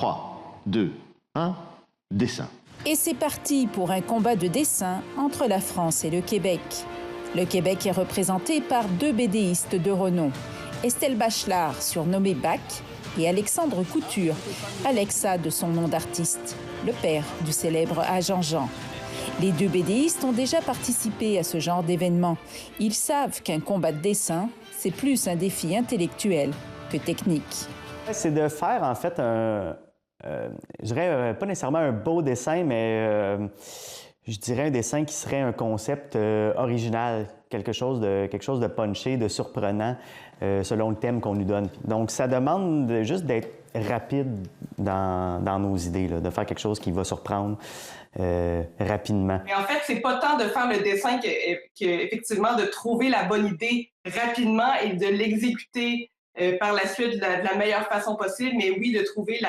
3, 2, 1, dessin. Et c'est parti pour un combat de dessin entre la France et le Québec. Le Québec est représenté par deux BDistes de renom, Estelle Bachelard, surnommée Bac, et Alexandre Couture, Alexa de son nom d'artiste, le père du célèbre agent Jean. Les deux BDistes ont déjà participé à ce genre d'événement. Ils savent qu'un combat de dessin, c'est plus un défi intellectuel que technique. C'est de faire, en fait, je dirais pas nécessairement un beau dessin, mais je dirais un dessin qui serait un concept original, quelque chose de punché, de surprenant, selon le thème qu'on nous donne. Donc, ça demande juste d'être rapide dans nos idées, là, de faire quelque chose qui va surprendre rapidement. Mais en fait, c'est pas tant de faire le dessin qu'effectivement de trouver la bonne idée rapidement et de l'exécuter par la suite de la meilleure façon possible. Mais oui, de trouver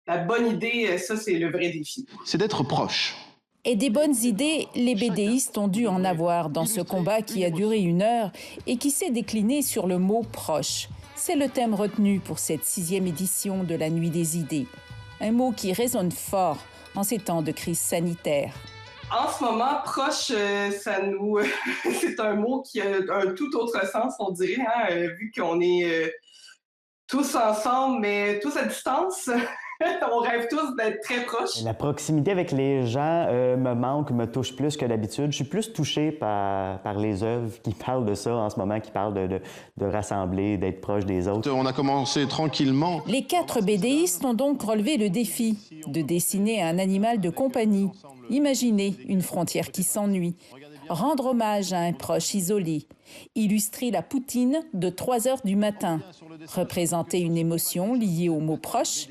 la bonne idée, ça, c'est le vrai défi. C'est d'être proche. Et des bonnes idées, les BDistes ont dû en avoir dans ce combat qui a duré 1 heure et qui s'est décliné sur le mot « proche ». C'est le thème retenu pour cette 6e édition de la Nuit des idées. Un mot qui résonne fort en ces temps de crise sanitaire. En ce moment, proche, c'est un mot qui a un tout autre sens, on dirait, hein, vu qu'on est tous ensemble, mais tous à distance. On rêve tous d'être très proches. La proximité avec les gens me manque, me touche plus que d'habitude. Je suis plus touché par les œuvres qui parlent de ça en ce moment, qui parlent de rassembler, d'être proche des autres. On a commencé tranquillement. Les 4 BDistes ont donc relevé le défi de dessiner un animal de compagnie. Imaginez une frontière qui s'ennuie. Rendre hommage à un proche isolé. Illustrer la poutine de 3 heures du matin. Représenter une émotion liée au mot proche.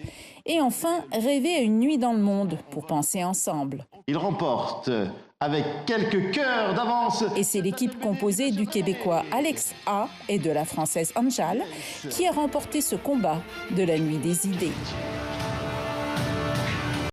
Et enfin, rêver à une nuit dans le monde pour penser ensemble. Il remporte avec quelques cœurs d'avance. Et c'est l'équipe composée du Québécois Alex A et de la Française Anjal qui a remporté ce combat de la Nuit des idées.